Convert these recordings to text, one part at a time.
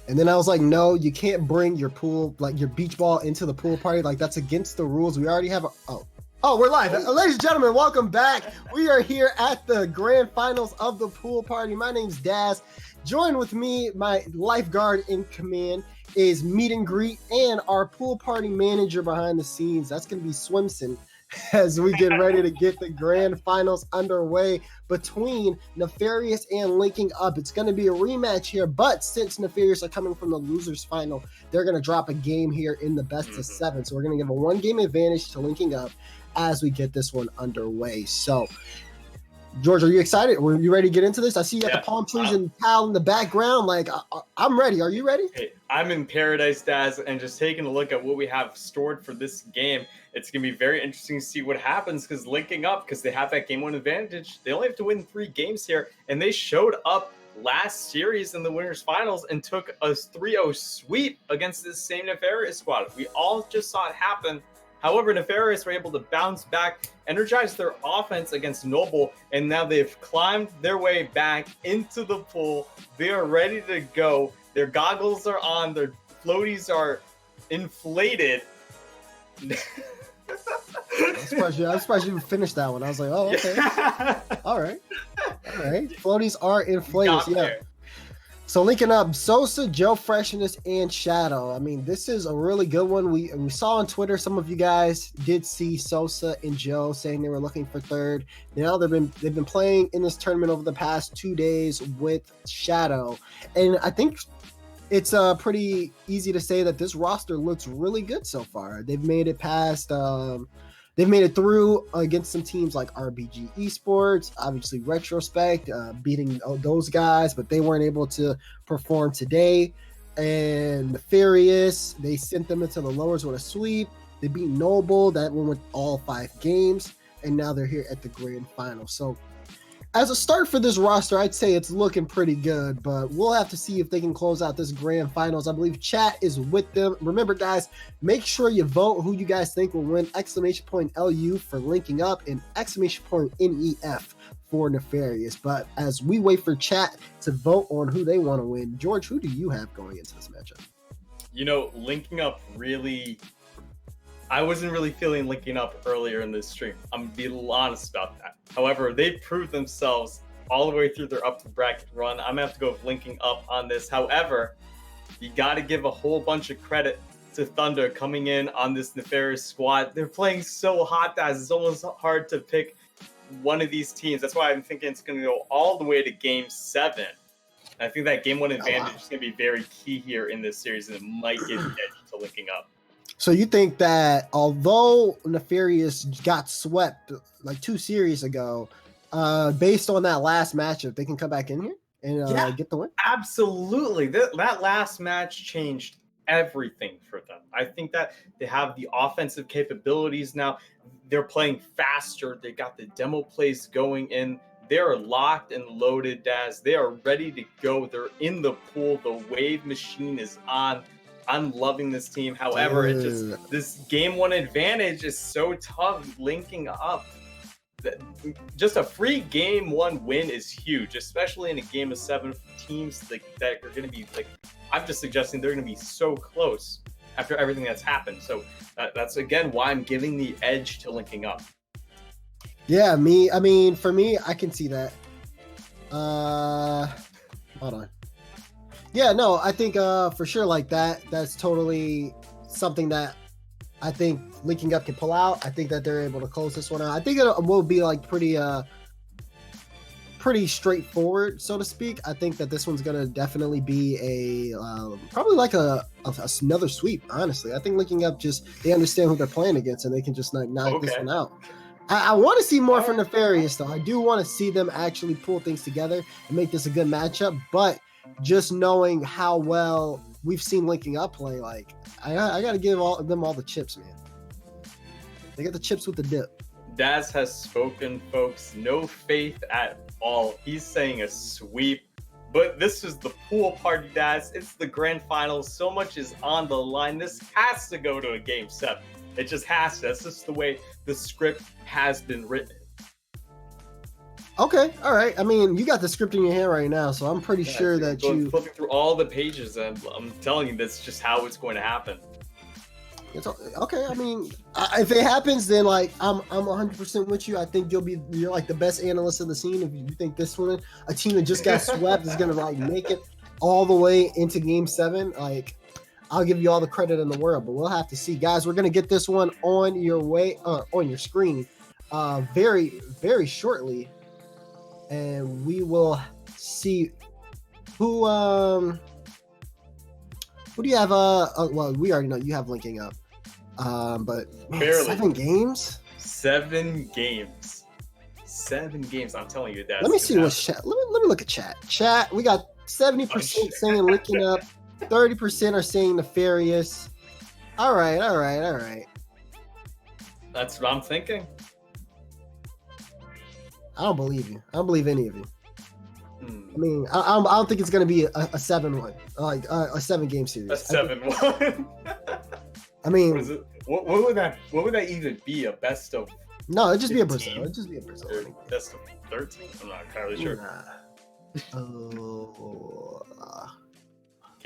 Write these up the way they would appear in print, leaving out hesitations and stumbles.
And then I was like, no, you can't bring your pool, like your beach ball into the pool party. Like that's against the rules. We already have we're live. Ladies and gentlemen, welcome back. We are here at the grand finals of the pool party. My name's Daz. Join with me, my lifeguard in command is Meet and Greet and our pool party manager behind the scenes. That's going to be Swimson as we get ready to get the grand finals underway between Nefarious and Linking Up. It's going to be a rematch here, but since Nefarious are coming from the losers final, they're going to drop a game here in the best of 7. So we're going to give a 1-game advantage to Linking Up as we get this one underway. So George, are you excited? Were you ready to get into this? I see you got the palm trees and towel in the background. Like, I'm ready. Are you ready? Hey, I'm in paradise, Daz, and just taking a look at what we have stored for this game. It's going to be very interesting to see what happens because Linking Up, because they have that game 1 advantage, they only have to win 3 games here, and they showed up last series in the winners finals and took a 3-0 sweep against this same Nefarious squad. We all just saw it happen. However, Nefarious were able to bounce back, energize their offense against Noble, and now they've climbed their way back into the pool. They are ready to go. Their goggles are on. Their floaties are inflated. I'm surprised you finished that one. I was like, oh, okay. All right. Floaties are inflated. Yeah. So linking up Sosa, Joe Freshness, and Shadow. I mean, this is a really good one. We saw on Twitter, some of you guys did see Sosa and Joe saying they were looking for third. Now they've been playing in this tournament over the past 2 days with Shadow. And I think it's pretty easy to say that this roster looks really good so far. They've made it past they've made it through against some teams like RBG Esports, obviously Retrospect, beating those guys, but they weren't able to perform today. And Nefarious, they sent them into the lowers with a sweep. They beat Noble, that one with all 5 games, and now they're here at the grand final. So as a start for this roster, I'd say it's looking pretty good, but we'll have to see if they can close out this grand finals. I believe chat is with them. Remember, guys, make sure you vote who you guys think will win. !LU for Linking Up and !NEF for Nefarious. But as we wait for chat to vote on who they want to win, George, who do you have going into this matchup? You know, Linking Up really... I wasn't really feeling Linking Up earlier in this stream. I'm going to be a little honest about that. However, they proved themselves all the way through their up to bracket run. I'm going to have to go with Linking Up on this. However, you got to give a whole bunch of credit to Thunder coming in on this Nefarious squad. They're playing so hot that it's almost hard to pick one of these teams. That's why I'm thinking it's going to go all the way to game 7. I think that game 1 advantage is going to be very key here in this series, and it might get the edge to Linking Up. So you think that although Nefarious got swept like 2 series ago, based on that last matchup, they can come back in here and get the win? Absolutely. That last match changed everything for them. I think that they have the offensive capabilities now. They're playing faster. They got the demo plays going in. They're locked and loaded, Daz. They are ready to go. They're in the pool. The wave machine is on. I'm loving this team. However, it just this game 1 advantage is so tough. Linking Up, just a free game 1 win is huge, especially in a game of 7 teams that are going to be like. I'm just suggesting they're going to be so close after everything that's happened. So that's again why I'm giving the edge to Linking Up. Yeah, for me, I can see that. Hold on. Yeah, no, I think for sure like that's totally something that I think Linking Up can pull out. I think that they're able to close this one out. I think it will be like pretty straightforward, so to speak. I think that this one's gonna definitely be a probably like another sweep. Honestly, I think Linking Up they understand who they're playing against and they can just knock this one out. I want to see more from Nefarious though. I do want to see them actually pull things together and make this a good matchup, but just knowing how well we've seen Linking Up play, like I got to give them all the chips, man. They got the chips with the dip. Daz has spoken, folks. No faith at all. He's saying a sweep. But this is the pool party, Daz. It's the grand finals. So much is on the line. This has to go to a game 7. It just has to. That's just the way the script has been written. Okay, all right. I mean, you got the script in your hand right now, so I'm pretty sure that you flipping through all the pages, and I'm telling you, that's just how it's going to happen. It's okay. I mean, if it happens, then like I'm 100% with you. I think you're like the best analyst of the scene. If you think this one, a team that just got swept, is gonna like make it all the way into Game 7, like I'll give you all the credit in the world. But we'll have to see, guys. We're gonna get this one on your way, on your screen, very very shortly, and we will see who do you have? Well, we already know you have linking up. But man, Barely. 7 games. 7 games. 7 games. I'm telling you that. Let me see what chat. Let me look at chat. Chat. We got 70% saying linking up. 30% are saying Nefarious. All right. That's what I'm thinking. I don't believe you. I don't believe any of you. I mean, I don't think it's gonna be a 7-1, like a 7-game series. A 7-1. I mean, what would that even be? A best of? No, it'd just 15? be a Brazil. It'd just be a Brazil. Best of 13? I'm not entirely sure.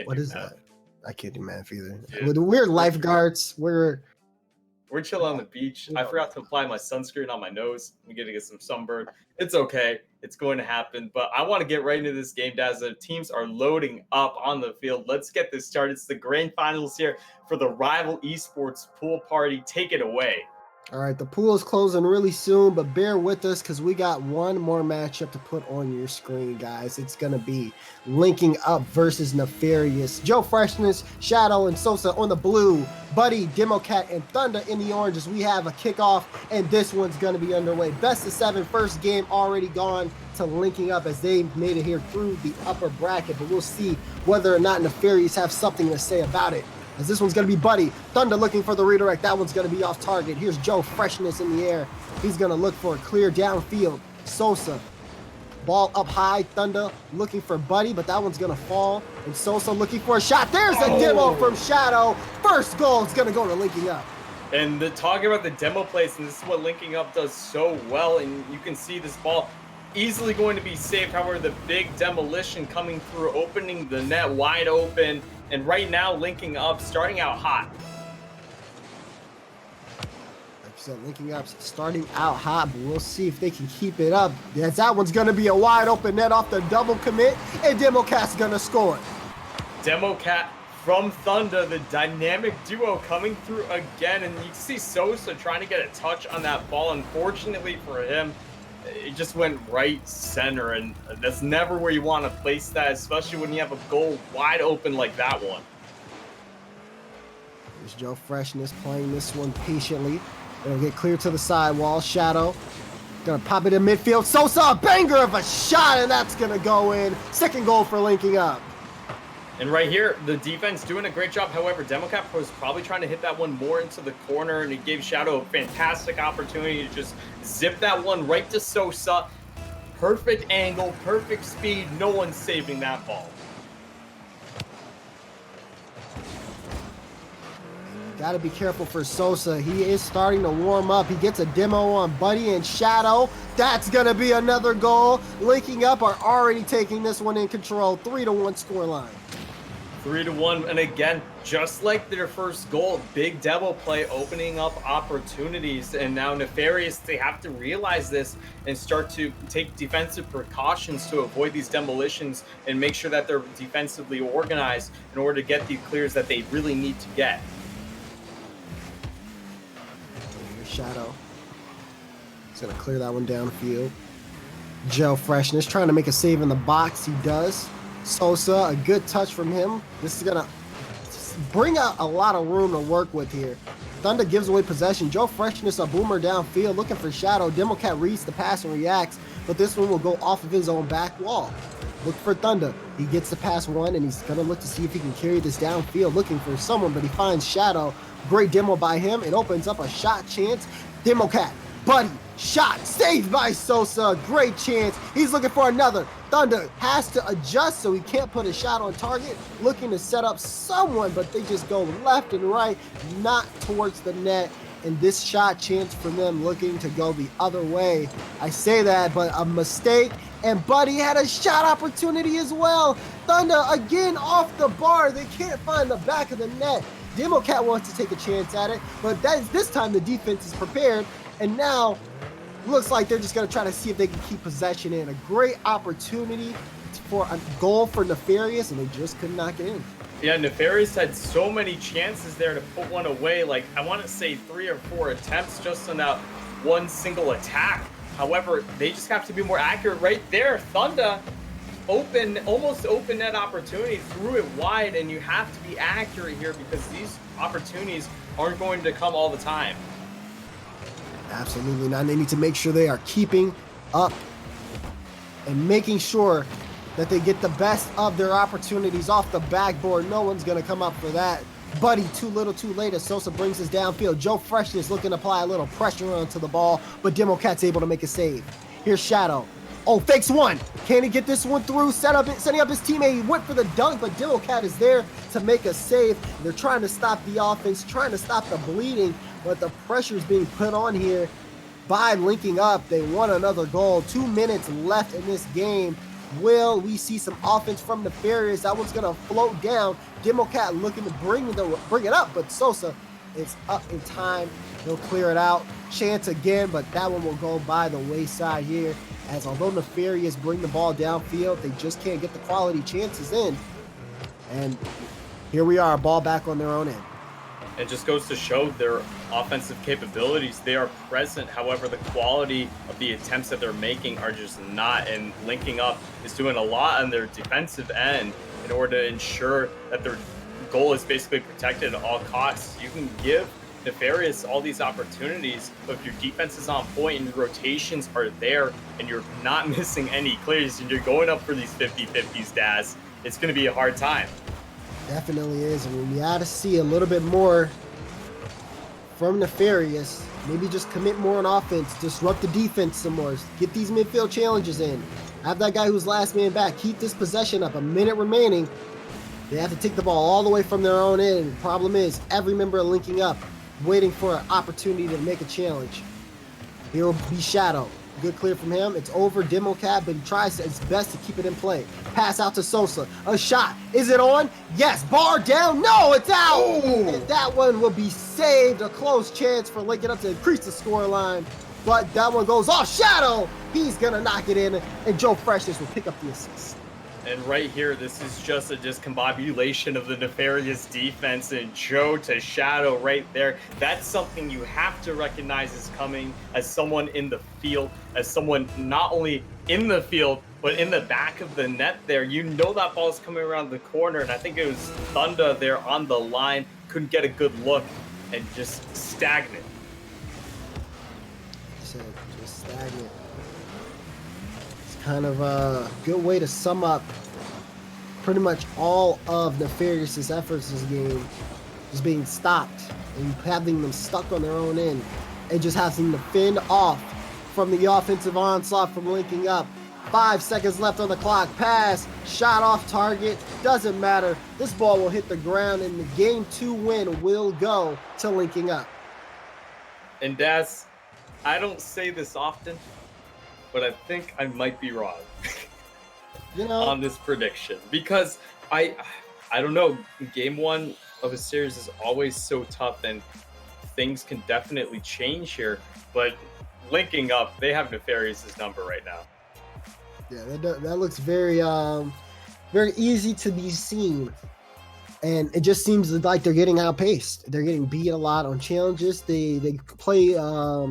What is that? I can't do math either. Dude. We're lifeguards. We're chilling on the beach. I forgot to apply my sunscreen on my nose. I'm going to get some sunburn. It's okay. It's going to happen. But I want to get right into this game, Daz. The teams are loading up on the field. Let's get this started. It's the grand finals here for the Rival Esports pool party. Take it away. All right, the pool is closing really soon, but bear with us because we got one more matchup to put on your screen, guys. It's going to be linking up versus Nefarious. Joe Freshness, Shadow, and Sosa on the blue. Buddy, Democat, and Thunder in the orange as we have a kickoff, and this one's going to be underway. Best of 7, first game already gone to linking up as they made it here through the upper bracket, but we'll see whether or not Nefarious have something to say about it. As this one's going to be Buddy. Thunder looking for the redirect. That one's going to be off target. Here's Joe Freshness in the air. He's going to look for a clear downfield. Sosa. Ball up high. Thunder looking for Buddy, but that one's going to fall. And Sosa looking for a shot. There's a demo from Shadow. First goal is going to go to linking up. And talking about the demo plays, and this is what linking up does so well. And you can see this ball easily going to be saved. However, the big demolition coming through, opening the net wide open. And right now, linking up, starting out hot. Like you said, linking up, starting out hot, but we'll see if they can keep it up. Yes, that one's going to be a wide open net off the double commit, and Democat's going to score. Democat from Thunder, the dynamic duo coming through again. And you can see Sosa trying to get a touch on that ball. Unfortunately for him, it just went right center, and that's never where you want to place that, especially when you have a goal wide open like that one. There's Joe Freshness playing this one patiently. It'll get clear to the sidewall. Shadow gonna pop it in midfield. Sosa, a banger of a shot, and that's gonna go in. Second goal for linking up. And right here, the defense doing a great job. However, Democat was probably trying to hit that one more into the corner, and it gave Shadow a fantastic opportunity to just zip that one right to Sosa. Perfect angle, perfect speed. No one's saving that ball. Got to be careful for Sosa. He is starting to warm up. He gets a demo on Buddy and Shadow. That's going to be another goal. Linking up are already taking this one in control. 3-1 scoreline. 3-1, and again, just like their first goal, big demo play opening up opportunities, and now Nefarious, they have to realize this and start to take defensive precautions to avoid these demolitions and make sure that they're defensively organized in order to get the clears that they really need to get. Here's Shadow. He's going to clear that one downfield. Joe Freshness trying to make a save in the box. He does. Sosa, a good touch from him. This is going to bring out a lot of room to work with here. Thunder gives away possession. Joe Freshness, a boomer downfield, looking for Shadow. Democat reads the pass and reacts, but this one will go off of his own back wall. Look for Thunder. He gets the pass one, and he's going to look to see if he can carry this downfield, looking for someone, but he finds Shadow. Great demo by him. It opens up a shot chance. Democat, Buddy, shot, saved by Sosa. Great chance. He's looking for another. Thunder has to adjust so he can't put a shot on target. Looking to set up someone, but they just go left and right, not towards the net. and this shot chance for them looking to go the other way. I say that, but a mistake, and Buddy had a shot opportunity as well. Thunder again off the bar. They can't find the back of the net. Democat wants to take a chance at it, but this time the defense is prepared, and now looks like they're just going to try to see if they can keep possession in. A great opportunity for a goal for Nefarious, and they just couldn't knock it in. Yeah, Nefarious had so many chances there to put one away. Like, I want to say 3 or 4 attempts just on that one single attack. However, they just have to be more accurate right there. Thunder almost open net opportunity, threw it wide, and you have to be accurate here because these opportunities aren't going to come all the time. Absolutely not. They need to make sure they are keeping up and making sure that they get the best of their opportunities off the backboard. No one's going to come up for that. Buddy, too little, too late as Sosa brings us downfield. Joe Freshness looking to apply a little pressure onto the ball, but Democat's able to make a save. Here's Shadow. Oh, fakes one. Can he get this one through? Setting up his teammate. He went for the dunk, but Democat is there to make a save. They're trying to stop the offense, trying to stop the bleeding, but the pressure is being put on here by linking up. They want another goal. 2 minutes left in this game. Will we see some offense from Nefarious? That one's going to float down. Democat looking to bring it up, but Sosa is up in time. He'll clear it out. Chance again, but that one will go by the wayside here, as although Nefarious bring the ball downfield, they just can't get the quality chances in. And here we are, ball back on their own end. It just goes to show their offensive capabilities. They are present. However, the quality of the attempts that they're making are just not. And linking up is doing a lot on their defensive end in order to ensure that their goal is basically protected at all costs. You can give Nefarious all these opportunities, but if your defense is on point and your rotations are there and you're not missing any clears and you're going up for these 50-50s, Daz, it's going to be a hard time. Definitely is, and we got to see a little bit more from Nefarious. Maybe just commit more on offense, disrupt the defense some more, get these midfield challenges in. Have that guy who's last man back, keep this possession up. A minute remaining. They have to take the ball all the way from their own end. The problem is every member linking up, waiting for an opportunity to make a challenge. Here will be Shadow. Good clear from him. It's over. Democat, but he tries his best to keep it in play. Pass out to Sosa. A shot. Is it on? Yes. Bar down. No, it's out. Ooh. And that one will be saved. A close chance for Lincoln up to increase the scoreline. But that one goes off. Shadow. He's going to knock it in. And Joe Freshness will pick up the assist. And right here, this is just a discombobulation of the Nefarious defense, and Joe to Shadow right there. That's something you have to recognize is coming as someone in the field, as someone not only in the field, but in the back of the net there. You know that ball's coming around the corner, and I think it was Thunder there on the line. Couldn't get a good look and just stagnant. Just stagnant. Kind of a good way to sum up pretty much all of Nefarious's efforts this game, just being stopped and having them stuck on their own end and just having to fend off from the offensive onslaught from linking up. 5 seconds left on the clock. Pass, shot off target, doesn't matter. This ball will hit the ground and the game 2 win will go to linking up. And Daz, I don't say this often, but I think I might be wrong on this prediction, because I don't know, game 1 of a series is always so tough and things can definitely change here, but linking up, they have Nefarious's number right now. Yeah, that looks very very easy to be seen. And it just seems like they're getting outpaced. They're getting beat a lot on challenges. They play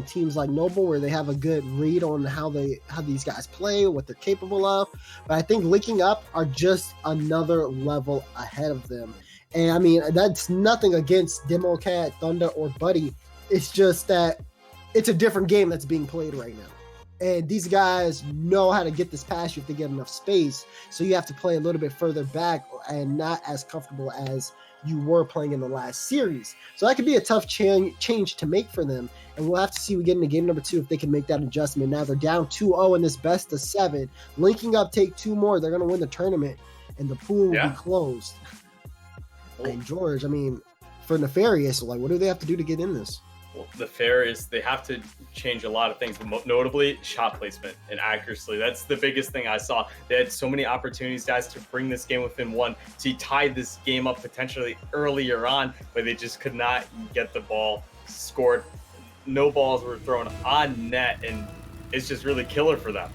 teams like Noble, where they have a good read on how these guys play, what they're capable of. But I think linking up are just another level ahead of them. And I mean, that's nothing against Democat, Thunder, or Buddy. It's just that it's a different game that's being played right now. And these guys know how to get this past you if they get enough space. So you have to play a little bit further back and not as comfortable as you were playing in the last series. So that could be a tough change to make for them. And we'll have to see we get into game number 2 if they can make that adjustment. Now they're down 2-0 in this best of 7. Linking up, take 2 more. They're going to win the tournament. And the pool will be closed. And George, I mean, for Nefarious, like, what do they have to do to get in this? Well, the Nefarious, they have to change a lot of things, notably shot placement and accuracy. That's the biggest thing I saw. They had so many opportunities, guys, to bring this game within one, to tie this game up potentially earlier on, but they just could not get the ball scored. No balls were thrown on net, and it's just really killer for them.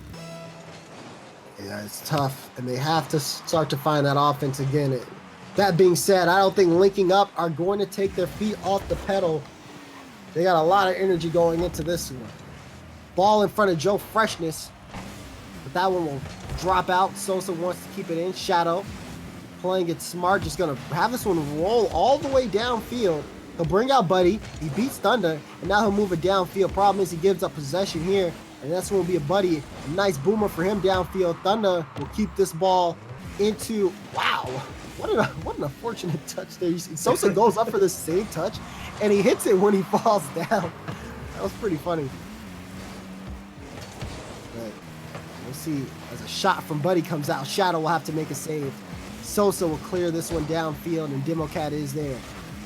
Yeah, it's tough, and they have to start to find that offense again. That being said, I don't think Linking Up are going to take their feet off the pedal. They got a lot of energy going into this one. Ball in front of Joe Freshness, but that one will drop out. Sosa wants to keep it in. Shadow playing it smart, just going to have this one roll all the way downfield. He'll bring out Buddy. He beats Thunder, and now he'll move it downfield. Problem is he gives up possession here, and that's going to be a Buddy. A nice boomer for him downfield. Thunder will keep this ball into, wow, what an unfortunate touch there. You see, Sosa goes up for the same touch, and he hits it when he falls down. That was pretty funny. But we'll see as a shot from Buddy comes out. Shadow will have to make a save. Sosa will clear this one downfield, and Democat is there.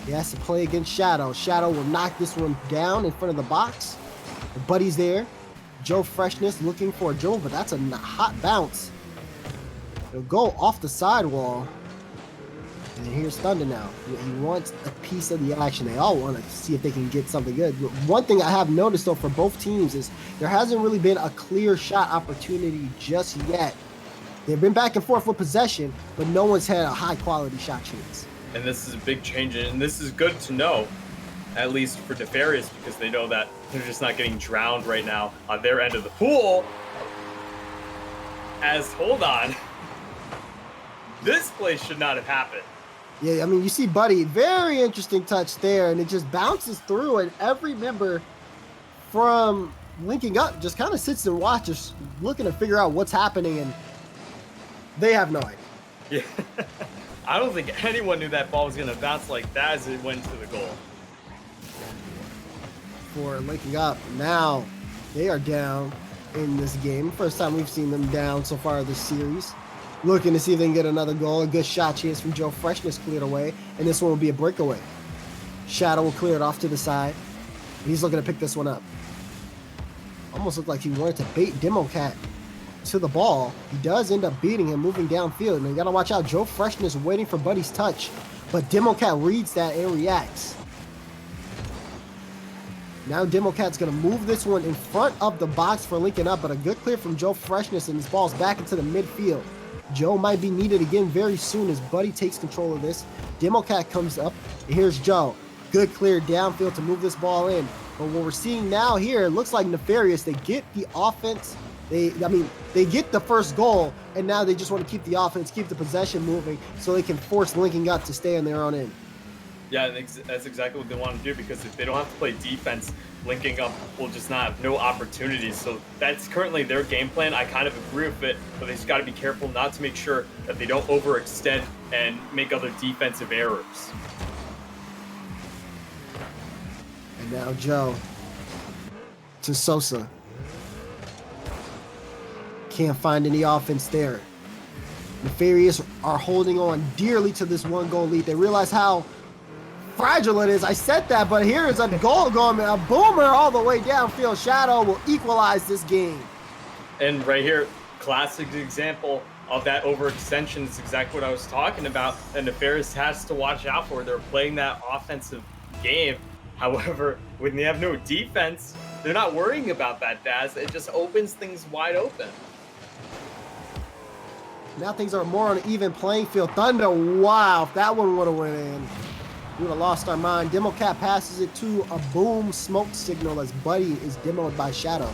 He has to play against Shadow. Shadow will knock this one down in front of the box. The Buddy's there. Joe Freshness looking for a dribble, but that's a hot bounce. It'll go off the sidewall. And here's Thunder now. He wants a piece of the action. They all want to see if they can get something good. One thing I have noticed, though, for both teams is there hasn't really been a clear shot opportunity just yet. They've been back and forth with possession, but no one's had a high-quality shot chance. And this is a big change, and this is good to know, at least for Nefarious, because they know that they're just not getting drowned right now on their end of the pool. Hold on. This play should not have happened. Yeah, I mean, you see Buddy, very interesting touch there, and it just bounces through, and every member from Linking Up just kind of sits and watches, looking to figure out what's happening, and they have no idea. Yeah. I don't think anyone knew that ball was going to bounce like that as it went to the goal. For Linking Up, now they are down in this game. First time we've seen them down so far this series. Looking to see if they can get another goal. A good shot chance from Joe Freshness cleared away, and this one will be a breakaway. Shadow will clear it off to the side. He's looking to pick this one up. Almost looked like he wanted to bait Democat to the ball. He does end up beating him, moving downfield. And you got to watch out. Joe Freshness waiting for Buddy's touch, but Democat reads that and reacts. Now Democat's going to move this one in front of the box for Linking Up, but a good clear from Joe Freshness, and this ball's back into the midfield. Joe might be needed again very soon as Buddy takes control of this. Democat comes up, and here's Joe. Good clear downfield to move this ball in. But what we're seeing now here, it looks like Nefarious, they get the offense. They get the first goal, and now they just want to keep the offense, keep the possession moving, so they can force Linking Up to stay on their own end. Yeah, that's exactly what they want to do, because if they don't have to play defense, Linking Up will just not have no opportunities. So that's currently their game plan. I kind of agree with it, but they just got to be careful not to make sure that they don't overextend and make other defensive errors. And now Joe to Sosa. Can't find any offense there. Nefarious are holding on dearly to this one goal lead. They realize how fragile it is. I said that, but here is a goal going, a boomer all the way downfield. Shadow will equalize this game. And right here, classic example of that overextension is exactly what I was talking about. And Nefarious has to watch out for. They're playing that offensive game. However, when they have no defense, they're not worrying about that, Daz. It just opens things wide open. Now things are more on an even playing field. Thunder, wow, if that one would have went in, we would have lost our mind. Democat passes it to a boom smoke signal as Buddy is demoed by Shadow.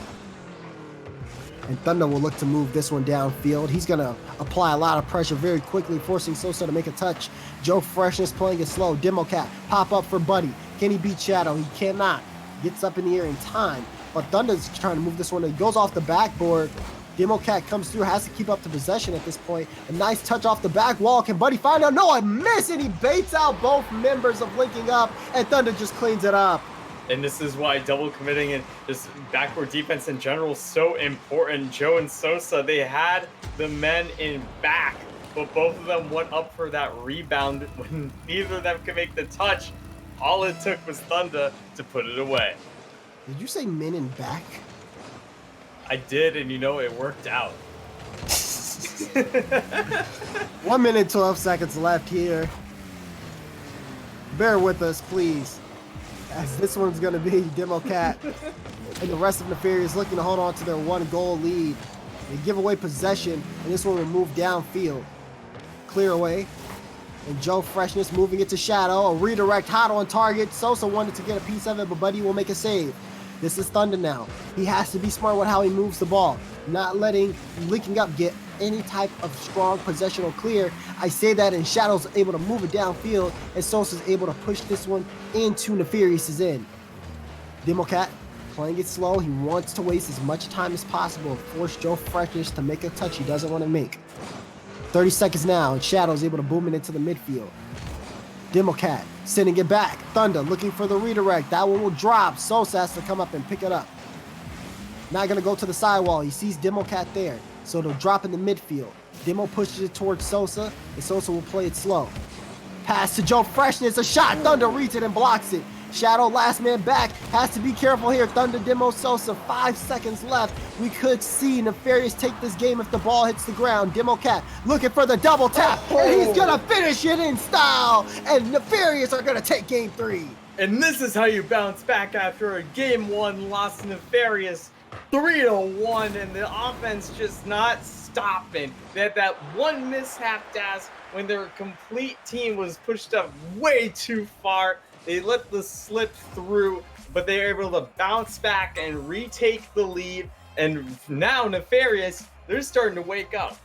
And Thunder will look to move this one downfield. He's going to apply a lot of pressure very quickly, forcing Sosa to make a touch. Joe Freshness playing it slow. Democat pop up for Buddy. Can he beat Shadow? He cannot. Gets up in the air in time. But Thunder's trying to move this one. It goes off the backboard. Democat comes through, has to keep up the possession at this point. A nice touch off the back wall. Can Buddy find out? No, a miss, and he baits out both members of Linking Up, and Thunder just cleans it up. And this is why double committing and just backward defense in general is so important. Joe and Sosa, they had the men in back, but both of them went up for that rebound when neither of them could make the touch. All it took was Thunder to put it away. Did you say min and back? I did, and it worked out. 1 minute, 12 seconds left here. Bear with us, please. As this one's going to be Demo Cat and the rest of Nefarious looking to hold on to their 1-goal lead. They give away possession, and this one will move downfield. Clear away. And Joe Freshness moving it to Shadow. A redirect hot on target. Sosa wanted to get a piece of it, but Buddy will make a save. This is Thunder now. He has to be smart with how he moves the ball. Not letting Linking Up get any type of strong possessional clear. I say that, and Shadow's able to move it downfield, and Sosa's able to push this one into Nefarious's end. Demo Cat playing it slow. He wants to waste as much time as possible and force Joe Freshness to make a touch he doesn't want to make. 30 seconds now, and Shadow's able to boom it into the midfield. Demo Cat sending it back. Thunder looking for the redirect. That one will drop. Sosa has to come up and pick it up. Not going to go to the sidewall. He sees Demo Cat there, so it'll drop in the midfield. Demo pushes it towards Sosa, and Sosa will play it slow. Pass to Joe Freshness. A shot. Thunder reads it and blocks it. Shadow, last man back, has to be careful here. Thunder, Demo, Sosa, 5 seconds left. We could see Nefarious take this game if the ball hits the ground. Demo Cat looking for the double tap, and he's gonna finish it in style. And Nefarious are gonna take game 3. And this is how you bounce back after a game 1 loss to Nefarious, 3-1, and the offense just not stopping. They had that one mishap task when their complete team was pushed up way too far. They let the slip through, but they were able to bounce back and retake the lead. And now Nefarious, they're starting to wake up.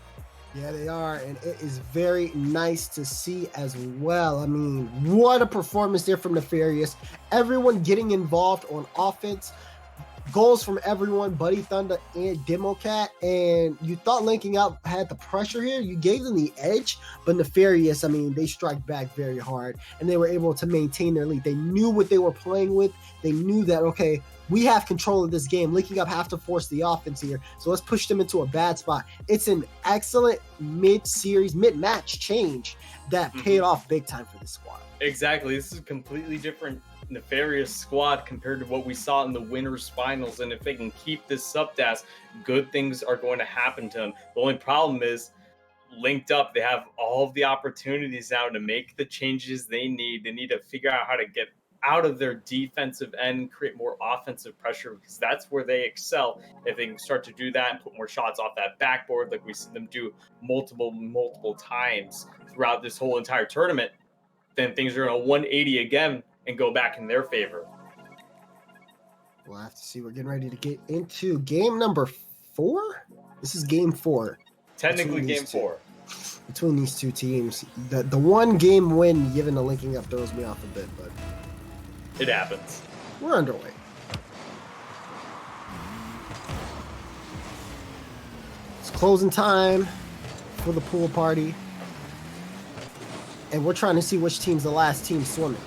Yeah, they are, and it is very nice to see as well. I mean, what a performance there from Nefarious. Everyone getting involved on offense. Goals from everyone, Buddy, Thunder, and Demo Cat. And you thought Linking Up had the pressure here. You gave them the edge, but Nefarious, I mean, they strike back very hard, and they were able to maintain their lead. They knew what they were playing with. They knew that, okay, we have control of this game. Linking Up have to force the offense here, so let's push them into a bad spot. It's an excellent mid-series, mid-match change that paid off big time for this squad. Exactly. This is a completely different Nefarious squad compared to what we saw in the winners finals, and if they can keep this up, good things are going to happen to them. The only problem is Linked Up, they have all of the opportunities now to make the changes they need. They need to figure out how to get out of their defensive end, create more offensive pressure, because that's where they excel. If they can start to do that and put more shots off that backboard like we see them do multiple times throughout this whole entire tournament, then things are in a 180 again and go back in their favor. We'll have to see. We're getting ready to get into game number 4. This is game 4. Technically game 4. Between these two teams. The one game win given the Linking Up throws me off a bit, but it happens. We're underway. It's closing time for the pool party. And we're trying to see which team's the last team swimming.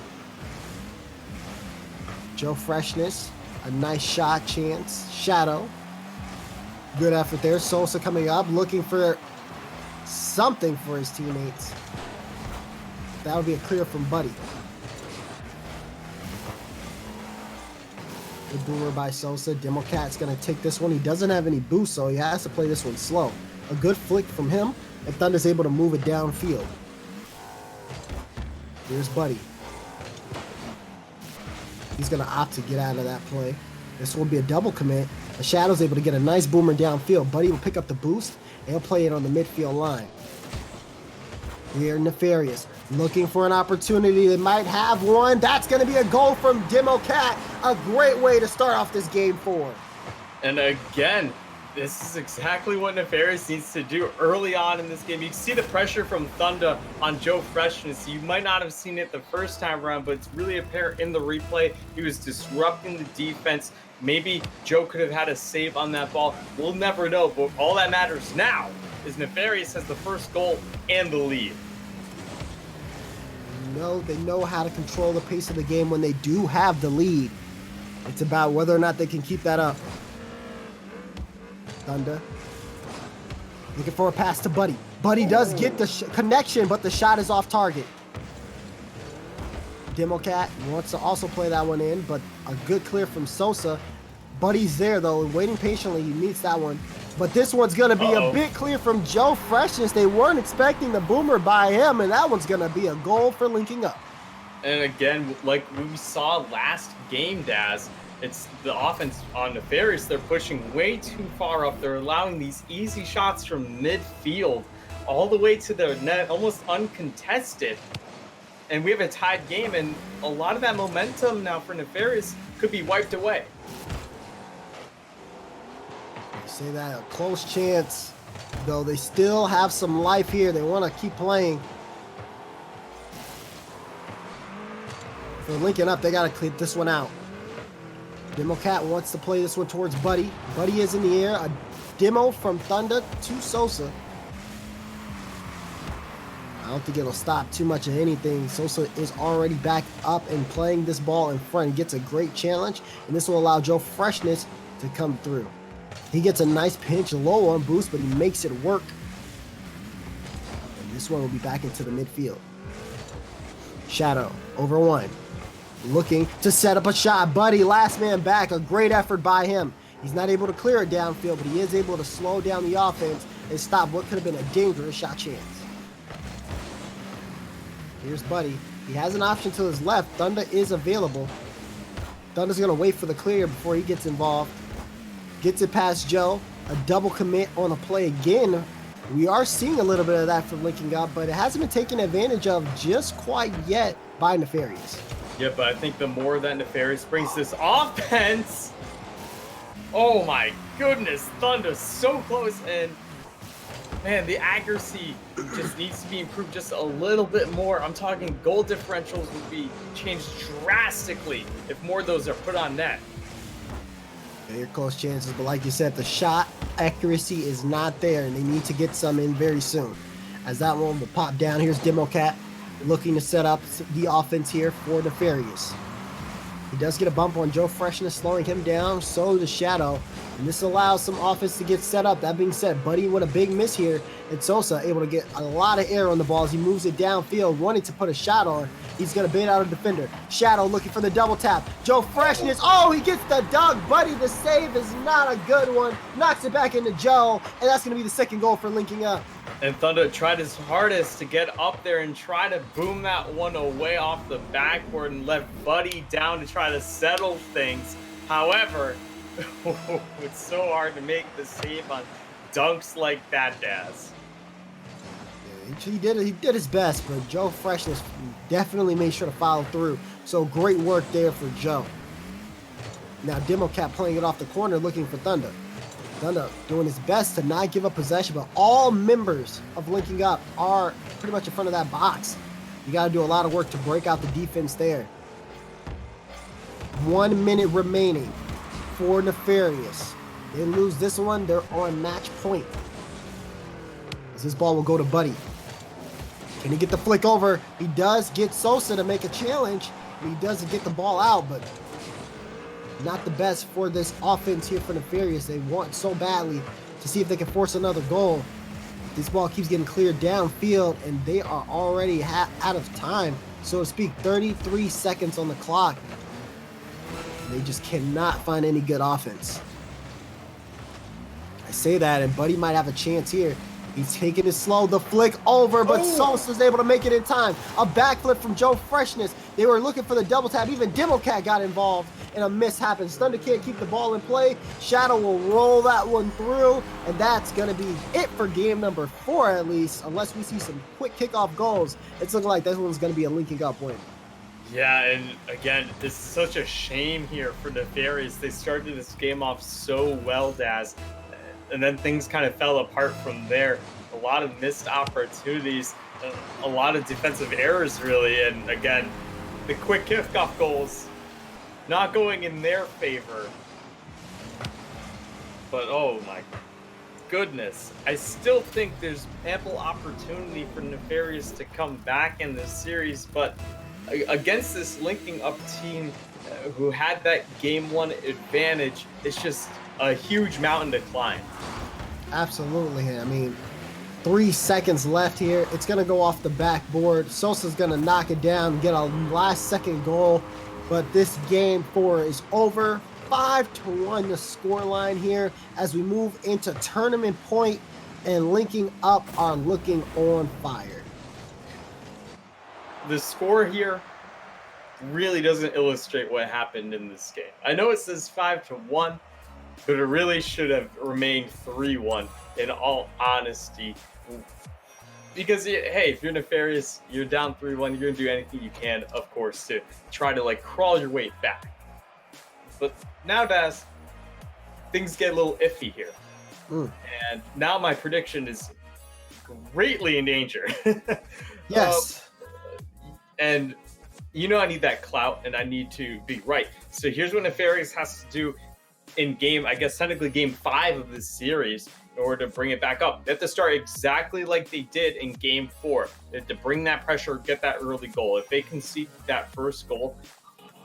Joe Freshness, a nice shot chance. Shadow, good effort there. Sosa coming up, looking for something for his teammates. That would be a clear from Buddy. Good boomer by Sosa. Demo Cat's going to take this one. He doesn't have any boost, so he has to play this one slow. A good flick from him, and Thunder's able to move it downfield. Here's Buddy. He's going to opt to get out of that play. This will be a double commit. The Shadow's able to get a nice boomer downfield. Buddy will pick up the boost, and he'll play it on the midfield line. Here, Nefarious looking for an opportunity. They might have one. That's going to be a goal from Demo Cat. A great way to start off this game 4. And again, this is exactly what Nefarious needs to do early on in this game. You can see the pressure from Thunder on Joe Freshness. You might not have seen it the first time around, but it's really apparent in the replay. He was disrupting the defense. Maybe Joe could have had a save on that ball. We'll never know, but all that matters now is Nefarious has the first goal and the lead. No, they know how to control the pace of the game when they do have the lead. It's about whether or not they can keep that up. Thunder looking for a pass to Buddy. Buddy does get the connection, but the shot is off target. Democat wants to also play that one in, but a good clear from Sosa. Buddy's there, though, waiting patiently. He meets that one. But this one's going to be a bit clear from Joe Freshness. They weren't expecting the boomer by him, and that one's going to be a goal for linking up. And again, like we saw last game, Daz, it's the offense on Nefarious. They're pushing way too far up. They're allowing these easy shots from midfield all the way to the net, almost uncontested. And we have a tied game, and a lot of that momentum now for Nefarious could be wiped away. Say that, a close chance, though they still have some life here. They want to keep playing. For linking up, they got to clear this one out. Democat wants to play this one towards Buddy. Buddy is in the air. A demo from Thunder to Sosa. I don't think it'll stop too much of anything. Sosa is already back up and playing this ball in front. Gets a great challenge, and this will allow Joe Freshness to come through. He gets a nice pinch, low on boost, but he makes it work. And this one will be back into the midfield. Shadow, over one. Looking to set up a shot. Buddy, last man back. A great effort by him. He's not able to clear it downfield, but he is able to slow down the offense and stop what could have been a dangerous shot chance. Here's Buddy. He has an option to his left. Thunder is available. Thunder's going to wait for the clear before he gets involved. Gets it past Joe. A double commit on a play again. We are seeing a little bit of that from linking up, but it hasn't been taken advantage of just quite yet by Nefarious. Yeah, but I think the more that Nefarious brings this offense, oh my goodness, Thunder's so close, and man, the accuracy just needs to be improved just a little bit more. I'm talking goal differentials would be changed drastically if more of those are put on net. Very close chances, but like you said, the shot accuracy is not there, and they need to get some in very soon. As that one will pop down, here's Democat looking to set up the offense here for Nefarious. He does get a bump on Joe Freshness, slowing him down, so does Shadow, and this allows some offense to get set up. That being said, Buddy with a big miss here, and Sosa able to get a lot of air on the ball as he moves it downfield, wanting to put a shot on. He's going to bait out a defender. Shadow looking for the double tap. Joe Freshness. Oh, he gets the dunk. Buddy, the save is not a good one. Knocks it back into Joe, and that's going to be the second goal for linking up. And Thunder tried his hardest to get up there and try to boom that one away off the backboard and let Buddy down to try to settle things. However, it's so hard to make the save on dunks like that, Daz. He did his best, but Joe Freshness definitely made sure to follow through. So great work there for Joe. Now Democat playing it off the corner, looking for Thunder. Thunder doing his best to not give up possession, but all members of linking up are pretty much in front of that box. You got to do a lot of work to break out the defense there. 1 minute remaining for Nefarious. They lose this one, they're on match point. As this ball will go to Buddy. Can he get the flick over? He does get Sosa to make a challenge. He doesn't get the ball out, but not the best for this offense here for Nefarious. They want so badly to see if they can force another goal. This ball keeps getting cleared downfield, and they are already out of time, so to speak. 33 seconds on the clock. They just cannot find any good offense. I say that, and Buddy might have a chance here. He's taking it slow, the flick over, but Sosa's able to make it in time. A backflip from Joe Freshness. They were looking for the double tap. Even Democat got involved, and a miss happens. Thunder can't keep the ball in play. Shadow will roll that one through, and that's going to be it for game number 4 at least, unless we see some quick kickoff goals. It's looking like this one's going to be a linking up win. Yeah, and again, it's such a shame here for Nefarious. They started this game off so well, Daz, and then things kind of fell apart from there. A lot of missed opportunities, a lot of defensive errors, really, and again, the quick kickoff goals not going in their favor. But oh my goodness, I still think there's ample opportunity for Nefarious to come back in this series, but against this linking up team who had that game 1 advantage, it's just a huge mountain to climb. Absolutely. I mean, 3 seconds left here. It's going to go off the backboard. Sosa's going to knock it down, get a last-second goal. But this game 4 is over. 5-1 the scoreline here as we move into tournament point, and Linking Up are looking on fire. The score here really doesn't illustrate what happened in this game. I know it says 5-1, but it really should have remained 3-1 in all honesty. Because, hey, if you're Nefarious, you're down 3-1, you're going to do anything you can, of course, to try to, like, crawl your way back. But now, Daz, things get a little iffy here. And now my prediction is greatly in danger. Yes. And you know I need that clout, and I need to be right. So here's what Nefarious has to do in game, I guess technically game 5 of this series, in order to bring it back up. They have to start exactly like they did in game 4. They have to bring that pressure, get that early goal. If they concede that first goal,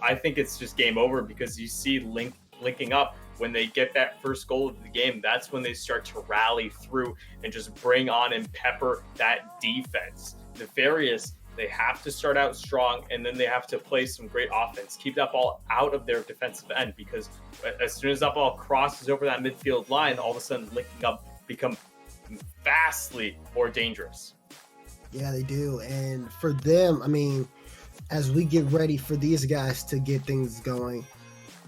I think it's just game over, because you see linking up. When they get that first goal of the game, that's when they start to rally through and just bring on and pepper that defense. Nefarious, they have to start out strong, and then they have to play some great offense. Keep that ball out of their defensive end, because as soon as that ball crosses over that midfield line, all of a sudden Linking Up become vastly more dangerous. Yeah, they do. And for them, I mean, as we get ready for these guys to get things going,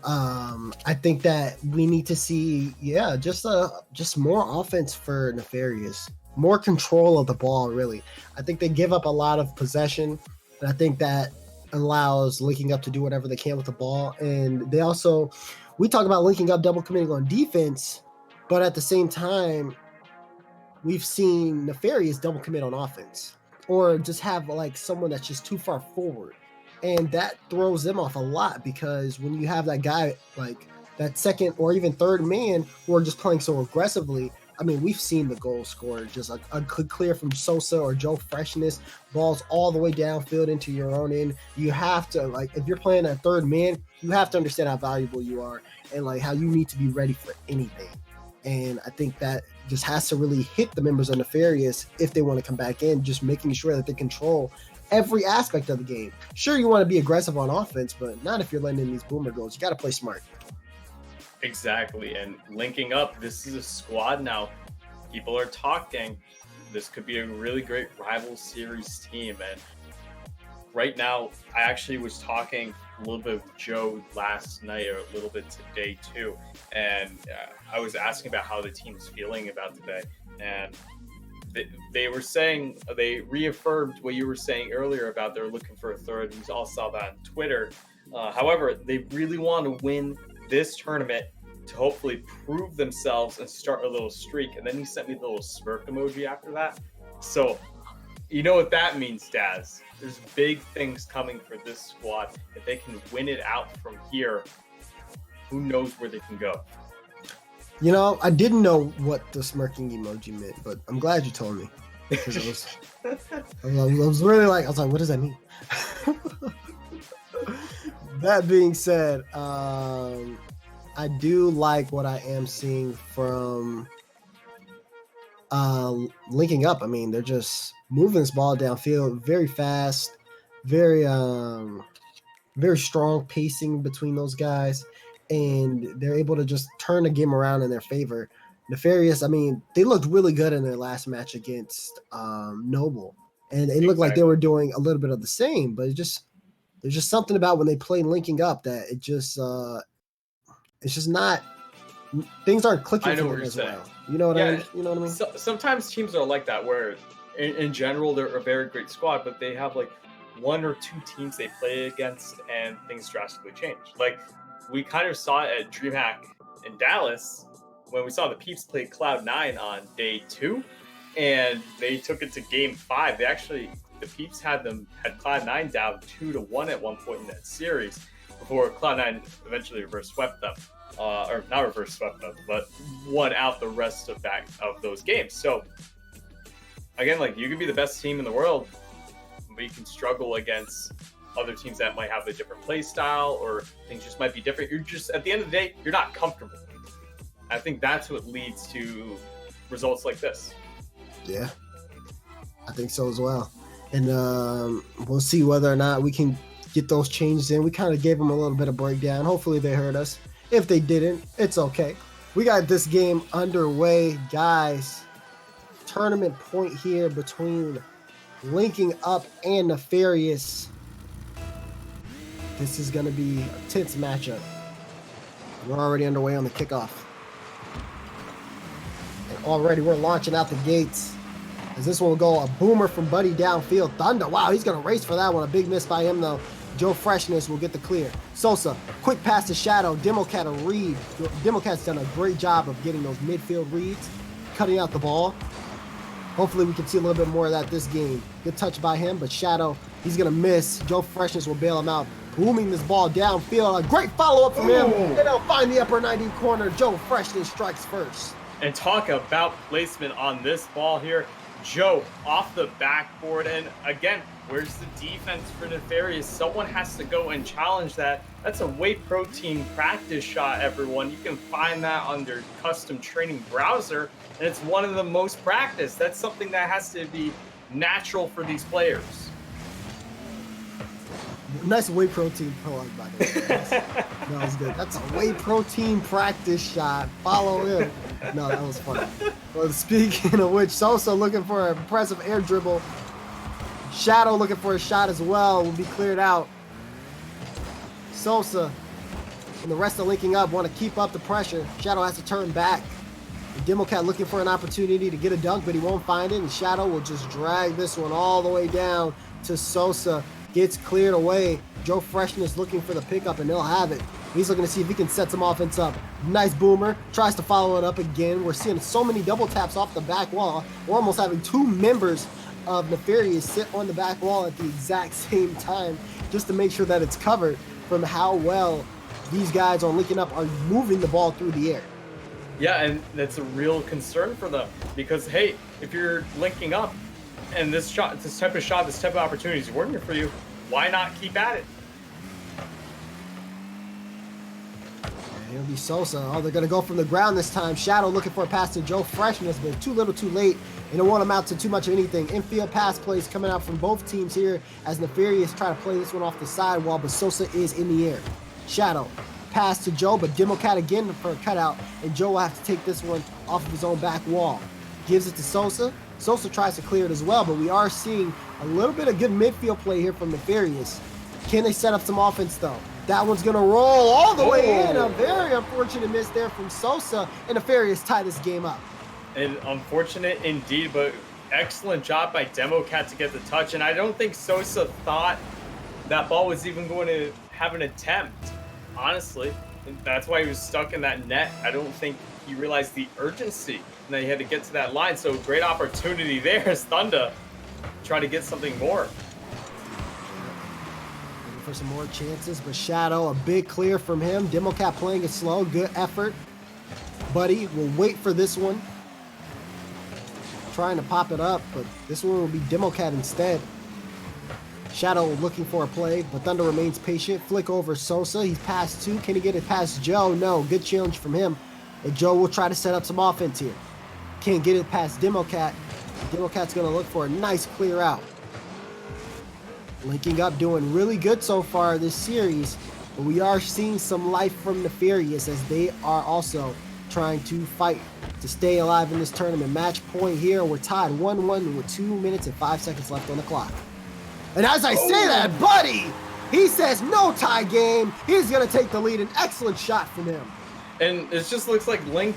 I think that we need to see, just more offense for Nefarious, more control of the ball. Really, I think they give up a lot of possession, and I think that allows Linking Up to do whatever they can with the ball. And they also, we talk about Linking Up double committing on defense, but at the same time, we've seen Nefarious double commit on offense, or just have like someone that's just too far forward. And that throws them off a lot, because when you have that guy, like that second or even third man, who are just playing so aggressively, I mean, we've seen the goal scored, just a clear from Sosa or Joe Freshness, balls all the way downfield into your own end. You have to, like, if you're playing a third man, you have to understand how valuable you are, and like how you need to be ready for anything. And I think that just has to really hit the members of Nefarious if they want to come back in, just making sure that they control every aspect of the game. Sure, you want to be aggressive on offense, but not if you're letting in these boomer goals. You got to play smart. Exactly. And Linking Up, this is a squad now. People are talking. This could be a really great rival series team. And right now, I actually was talking a little bit with Joe last night, or a little bit today too. And I was asking about how the team's feeling about today. And they were saying, they reaffirmed what you were saying earlier about they're looking for a third. We all saw that on Twitter. However, they really want to win this tournament to hopefully prove themselves and start a little streak. And then he sent me the little smirk emoji after that. So you know what that means, Daz. There's big things coming for this squad. If they can win it out from here, who knows where they can go. You know, I didn't know what the smirking emoji meant, but I'm glad you told me. Because I was really like, what does that mean? That being said, I do like what I am seeing from Linking Up. I mean, they're just moving this ball downfield very fast, very strong pacing between those guys. And they're able to just turn the game around in their favor. Nefarious, I mean, they looked really good in their last match against Noble. And it looked like they were doing a little bit of the same, but there's just something about when they play Linking Up that it's just not, things aren't clicking for them as well. You know what I mean? So, sometimes teams are like that, where in general they're a very great squad, but they have like one or two teams they play against and things drastically change. Like, we kind of saw it at DreamHack in Dallas when we saw the Peeps play Cloud9 on day 2, and they took it to game 5. The Peeps had Cloud9 down 2-1 at one point in that series before Cloud9 eventually reverse swept them, or not reverse swept them, but won out the rest of those games. So again, like, you could be the best team in the world, but you can struggle against other teams that might have a different play style, or things just might be different. You're just, at the end of the day, you're not comfortable. I think that's what leads to results like this. Yeah, I think so as well. And we'll see whether or not we can get those changes in. We kind of gave them a little bit of breakdown. Hopefully they heard us. If they didn't, it's okay. We got this game underway, guys. Tournament point here between Linking Up and Nefarious. This is going to be a tense matchup. We're already underway on the kickoff. And already we're launching out the gates. As this one will go a boomer from Buddy downfield. Thunder, wow, he's going to race for that one. A big miss by him, though. Joe Freshness will get the clear. Sosa, quick pass to Shadow. Democat a read. Democat's done a great job of getting those midfield reads, cutting out the ball. Hopefully we can see a little bit more of that this game. Good touch by him, but Shadow, he's going to miss. Joe Freshness will bail him out. Booming this ball downfield. A great follow-up from him. And they'll find the upper 90 corner. Joe Freshness strikes first. And talk about placement on this ball here. Joe off the backboard. And again, where's the defense for Nefarious? Someone has to go and challenge that. That's a whey protein practice shot, everyone. You can find that on their custom training browser. And it's one of the most practiced. That's something that has to be natural for these players. Nice whey protein plug, by the way. That was good. That's a whey protein practice shot. Follow him. No, that was funny. Well, speaking of which, Sosa looking for an impressive air dribble. Shadow looking for a shot as well. Will be cleared out. Sosa and the rest of Linking Up want to keep up the pressure. Shadow has to turn back. Democat looking for an opportunity to get a dunk, but he won't find it. And Shadow will just drag this one all the way down to Sosa. Gets cleared away. Joe Freshness looking for the pickup, and they'll have it. He's looking to see if he can set some offense up. Nice boomer. Tries to follow it up again. We're seeing so many double taps off the back wall. We're almost having two members of Nefarious sit on the back wall at the exact same time just to make sure that it's covered from how well these guys on Linking Up are moving the ball through the air. Yeah, and that's a real concern for them because, hey, if you're linking up and this type of opportunity is working for you, why not keep at it? It'll be Sosa. Oh, they're going to go from the ground this time. Shadow looking for a pass to Joe Freshness, but too little too late. And it won't amount to too much of anything. Infield pass plays coming out from both teams here as Nefarious try to play this one off the sidewall, but Sosa is in the air. Shadow. Pass to Joe, but Democat again for a cutout, and Joe will have to take this one off of his own back wall. Gives it to Sosa. Sosa tries to clear it as well, but we are seeing a little bit of good midfield play here from Nefarious. Can they set up some offense, though? That one's going to roll all the way in. A very unfortunate miss there from Sosa, and Nefarious tie this game up. And unfortunate indeed, but excellent job by Democat to get the touch, and I don't think Sosa thought that ball was even going to have an attempt. Honestly, that's why he was stuck in that net. I don't think he realized the urgency and that he had to get to that line. So great opportunity there as Thunder try to get something more. Looking for some more chances, but Shadow, a big clear from him. Democat playing it slow, good effort. Buddy will wait for this one. Trying to pop it up, but this one will be Democat instead. Shadow looking for a play, but Thunder remains patient. Flick over Sosa. He's past two. Can he get it past Joe? No. Good challenge from him. And Joe will try to set up some offense here. Can't get it past Democat. Democat's going to look for a nice clear out. Linking Up doing really good so far this series, but we are seeing some life from Nefarious as they are also trying to fight to stay alive in this tournament. Match point here. We're tied 1-1 with 2 minutes and 5 seconds left on the clock. And as I say that, Buddy, he says no tie game. He's going to take the lead. An excellent shot from him. And it just looks like Linking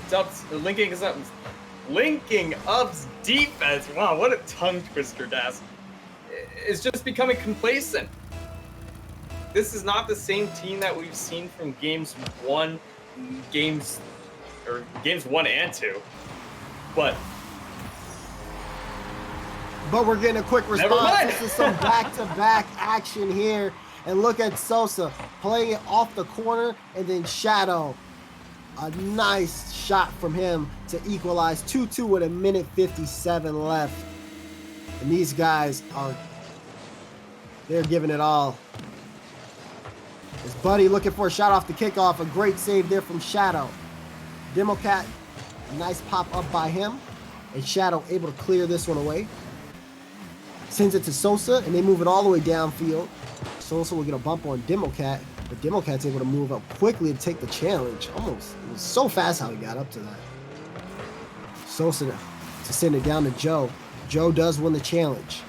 Up's defense. Wow, what a tongue twister, Das. Is just becoming complacent. This is not the same team that we've seen from games one and two. But we're getting a quick response. This is some back-to-back action here. And look at Sosa playing it off the corner, and then Shadow. A nice shot from him to equalize 2-2 with 1:57 left. And these guys they're giving it all. It's Buddy looking for a shot off the kickoff. A great save there from Shadow. Democat, nice pop up by him. And Shadow able to clear this one away. Sends it to Sosa, and they move it all the way downfield. Sosa will get a bump on Democat, but Democat's able to move up quickly to take the challenge. Almost. It was so fast how he got up to that. Sosa to send it down to Joe. Joe does win the challenge.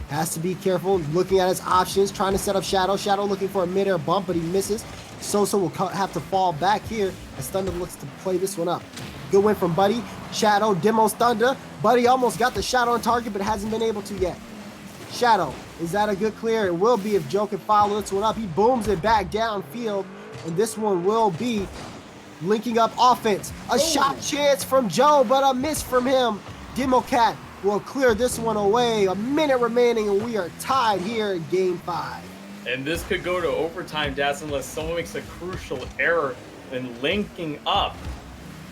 Has to be careful, looking at his options, trying to set up Shadow. Shadow looking for a midair bump, but he misses. Sosa will have to fall back here as Thunder looks to play this one up. Good win from Buddy. Shadow demos Thunder. Buddy almost got the shot on target, but hasn't been able to yet. Shadow, is that a good clear? It will be if Joe can follow this one up. He booms it back downfield, and this one will be linking up offense. A shot chance from Joe, but a miss from him. Democat will clear this one away. A minute remaining, and we are tied here in Game 5. And this could go to overtime, Daz, unless someone makes a crucial error in linking up.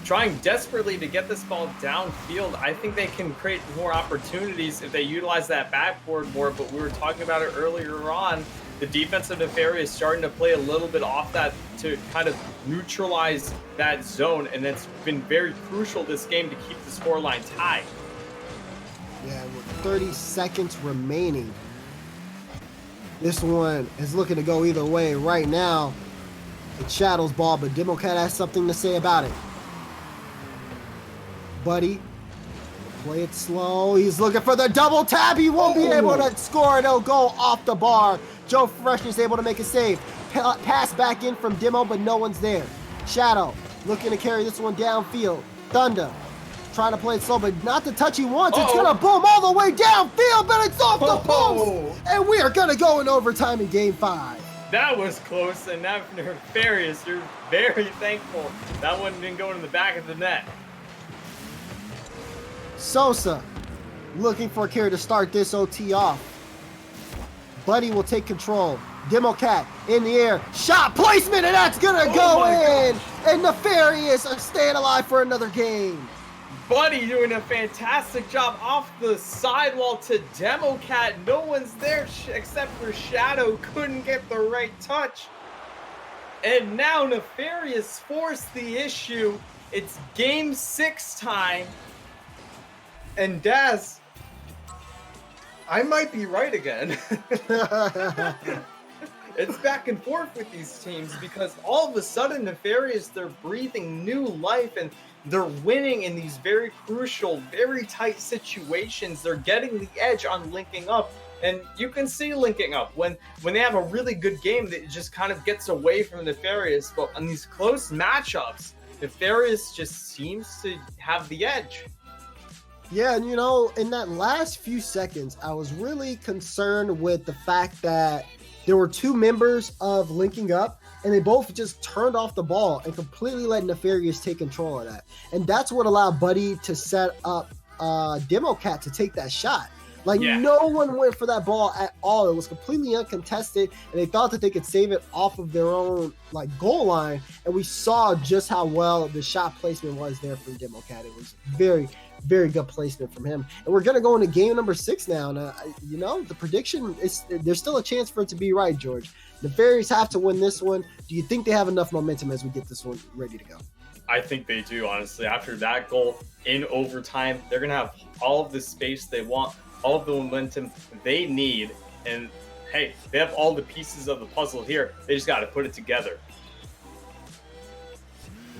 Trying desperately to get this ball downfield. I think they can create more opportunities if they utilize that backboard more, but we were talking about it earlier on. The defense of Nefarious starting to play a little bit off that to kind of neutralize that zone, and it's been very crucial this game to keep the scoreline tied. Yeah, with 30 seconds remaining. This one is looking to go either way. Right now, it's Shadow's ball, but Democat has something to say about it. Buddy, play it slow. He's looking for the double tap. He won't be able to score. It'll go off the bar. Joe Freshness is able to make a save. Pass back in from Demo, but no one's there. Shadow looking to carry this one downfield. Thunder trying to play it slow, but not the touch he wants. It's going to boom all the way downfield, but it's off the post. And we are going to go in overtime in Game 5. That was close, and now Nefarious, you're very thankful that one didn't go in the back of the net. Sosa looking for a carry to start this OT off. Buddy will take control. Democat in the air. Shot placement, and that's going to go in. Gosh. And Nefarious are staying alive for another game. Buddy doing a fantastic job off the sidewall to Democat. No one's there except for Shadow. Couldn't get the right touch. And now Nefarious forced the issue. It's Game 6 time. And Daz, I might be right again. It's back and forth with these teams because all of a sudden Nefarious, they're breathing new life and they're winning in these very crucial, very tight situations. They're getting the edge on linking up. And you can see linking up when they have a really good game, that just kind of gets away from Nefarious. But on these close matchups, Nefarious just seems to have the edge. Yeah, and you know, in that last few seconds, I was really concerned with the fact that there were two members of linking up, and they both just turned off the ball and completely let Nefarious take control of that. And that's what allowed Buddy to set up Democat to take that shot. Like, no one went for that ball at all. It was completely uncontested, and they thought that they could save it off of their own, like, goal line. And we saw just how well the shot placement was there from Democat. It was very, very good placement from him. And we're going to go into game number 6 now. And, you know, the prediction, there's still a chance for it to be right, George. The Nefarious have to win this one. Do you think they have enough momentum as we get this one ready to go? I think they do, honestly. After that goal in overtime, they're going to have all of the space they want, all of the momentum they need. And, hey, they have all the pieces of the puzzle here. They just got to put it together.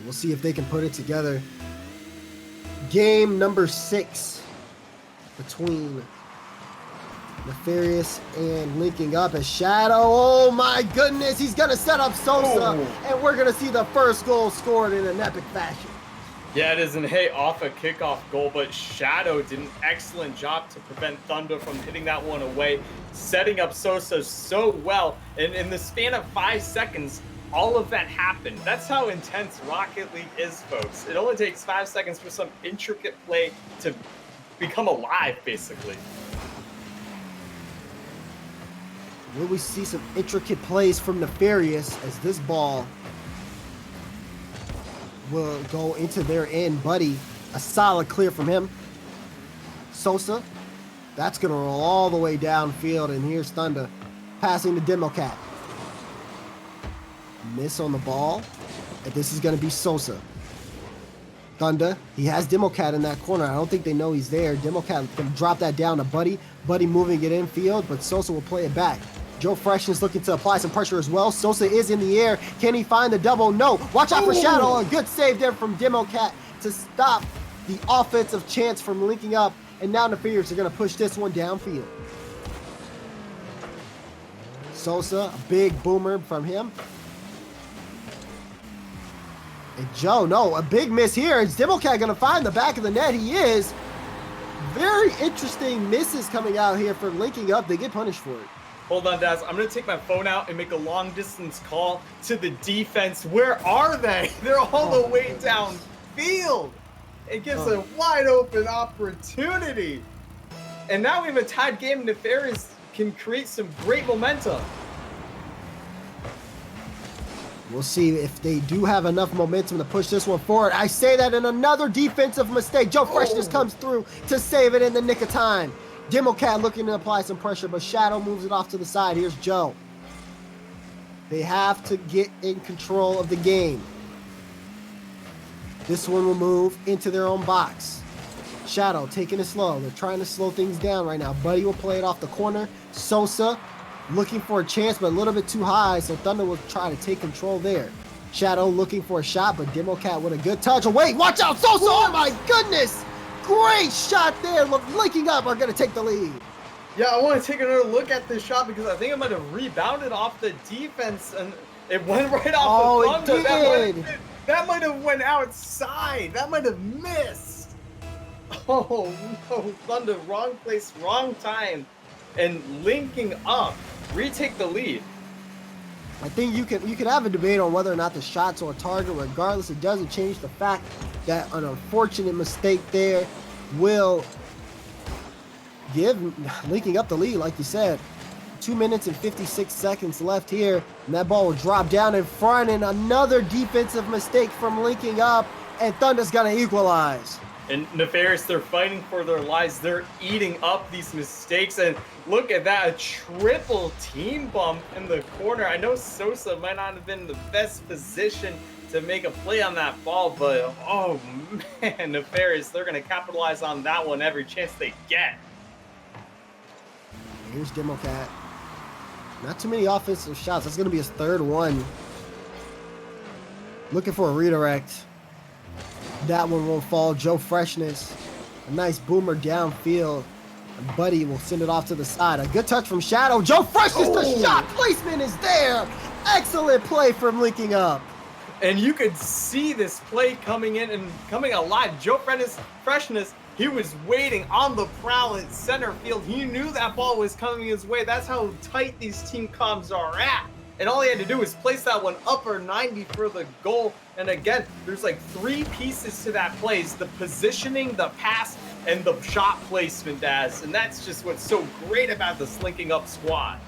We'll see if they can put it together. Game number 6 between Nefarious and linking up as Shadow. Oh my goodness, he's going to set up Sosa, and we're going to see the first goal scored in an epic fashion. Yeah, it is an off a kickoff goal, but Shadow did an excellent job to prevent Thunder from hitting that one away, setting up Sosa so well. And in the span of 5 seconds, all of that happened. That's how intense Rocket League is, folks. It only takes 5 seconds for some intricate play to become alive, basically. Will we see some intricate plays from Nefarious as this ball will go into their end? Buddy, a solid clear from him. Sosa, that's going to roll all the way downfield, and here's Thunder passing to Democat. Miss on the ball, and this is going to be Sosa. Thunder, he has Democat in that corner. I don't think they know he's there. Democat can drop that down to Buddy. Buddy moving it infield, but Sosa will play it back. Joe Freshness looking to apply some pressure as well. Sosa is in the air. Can he find the double? No. Watch out for Shadow. A good save there from Democat to stop the offensive chance from linking up. And now Nefarious are going to push this one downfield. Sosa, a big boomer from him. And Joe, no, a big miss here. Is Democat going to find the back of the net? He is. Very interesting misses coming out here from linking up. They get punished for it. Hold on, Daz. I'm going to take my phone out and make a long-distance call to the defense. Where are they? They're all the way downfield. It gives a wide-open opportunity. And now we have a tied game. Nefarious can create some great momentum. We'll see if they do have enough momentum to push this one forward. I say that in another defensive mistake. Joe Freshness comes through to save it in the nick of time. Democat looking to apply some pressure, but Shadow moves it off to the side. Here's Joe. They have to get in control of the game. This one will move into their own box. Shadow taking it slow. They're trying to slow things down right now. Buddy will play it off the corner. Sosa looking for a chance, but a little bit too high, so Thunder will try to take control there. Shadow looking for a shot, but Democat with a good touch. Oh, wait, watch out, Sosa! Oh, my goodness! Great shot there. Linking up are going to take the lead. Yeah, I want to take another look at this shot because I think it might have rebounded off the defense, and it went right off the Thunder. It did. That might have went outside. That might have missed. Oh, no. Thunder, wrong place, wrong time. And linking up, retake the lead. I think you can have a debate on whether or not the shots are a target. Regardless, it doesn't change the fact that an unfortunate mistake there will give linking up the lead, like you said. 2 minutes and 56 seconds left here, and that ball will drop down in front, and another defensive mistake from linking up, and Thunder's gonna equalize. And Nefarious, they're fighting for their lives. They're eating up these mistakes. And look at that, a triple team bump in the corner. I know Sosa might not have been in the best position to make a play on that ball, but oh man, Nefarious, they're going to capitalize on that one every chance they get. Here's Democat. Not too many offensive shots. That's going to be his third one. Looking for a redirect. That one won't fall. Joe Freshness. A nice boomer downfield. And Buddy will send it off to the side. A good touch from Shadow. Joe Freshness, the shot placement is there. Excellent play from linking up. And you could see this play coming in and coming alive. Joe Freshness, he was waiting on the prowl at center field. He knew that ball was coming his way. That's how tight these team comms are at. And all he had to do was place that one upper 90 for the goal. And again, there's like three pieces to that play. It's the positioning, the pass, and the shot placement, Daz. And that's just what's so great about this linking up squad.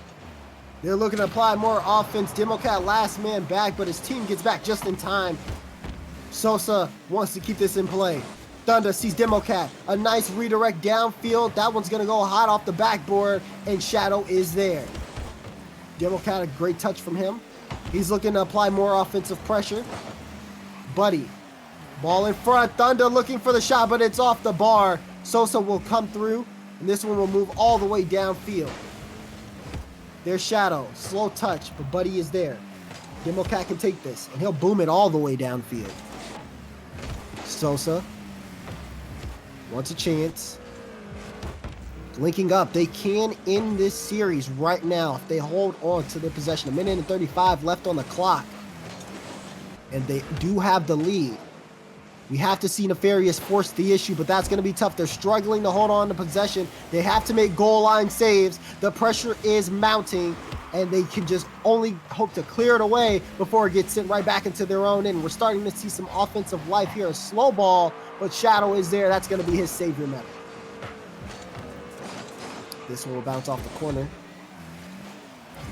They're looking to apply more offense. Democat last man back, but his team gets back just in time. Sosa wants to keep this in play. Thunder sees Democat. A nice redirect downfield. That one's going to go hot off the backboard, and Shadow is there. Democat, a great touch from him. He's looking to apply more offensive pressure. Buddy, ball in front. Thunder looking for the shot, but it's off the bar. Sosa will come through, and this one will move all the way downfield. There's Shadow. Slow touch, but Buddy is there. Democat can take this, and he'll boom it all the way downfield. Sosa wants a chance. Linking up, they can end this series right now if they hold on to their possession. 1:35 left on the clock. And they do have the lead. We have to see Nefarious force the issue, but that's going to be tough. They're struggling to hold on to possession. They have to make goal line saves. The pressure is mounting, and they can just only hope to clear it away before it gets sent right back into their own end. We're starting to see some offensive life here. A slow ball, but Shadow is there. That's going to be his savior medal. This one will bounce off the corner.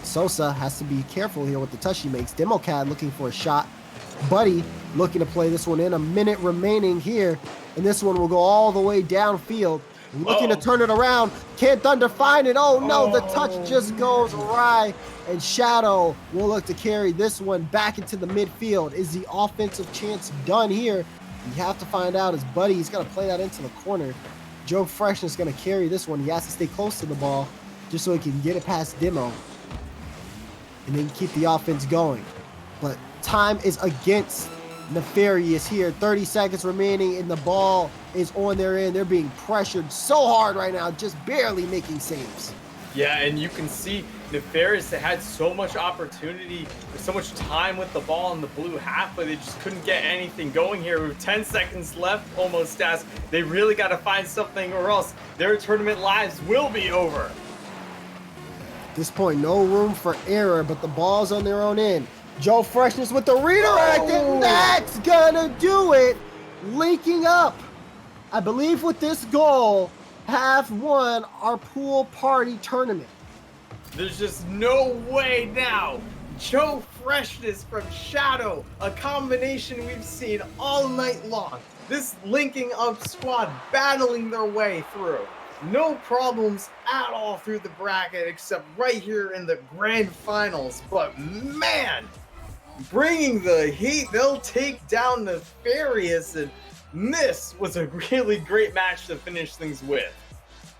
Sosa has to be careful here with the touch he makes. Democat looking for a shot. Buddy looking to play this one in. A minute remaining here. And this one will go all the way downfield. Looking to turn it around. Can Thunder find it? Oh no, the touch just goes awry. And Shadow will look to carry this one back into the midfield. Is the offensive chance done here? You have to find out his buddy. He's going to play that into the corner. Joe Freshness is going to carry this one. He has to stay close to the ball just so he can get it past Demo and then keep the offense going. But time is against Nefarious here. 30 seconds remaining, and the ball is on their end. They're being pressured so hard right now, just barely making saves. Yeah, and you can see Nefarious, they had so much opportunity, so much time with the ball in the blue half, but they just couldn't get anything going here. With 10 seconds left, almost as they really got to find something, or else their tournament lives will be over. At this point, no room for error, but the ball's on their own end. Joe Freshness with the redirect, and that's gonna do it. Linking up, I believe with this goal, have won our pool party tournament. There's just no way now. Joe Freshness from Shadow, a combination we've seen all night long. This linking up squad battling their way through. No problems at all through the bracket except right here in the grand finals. But man, bringing the heat, they'll take down Nefarious, and this was a really great match to finish things with.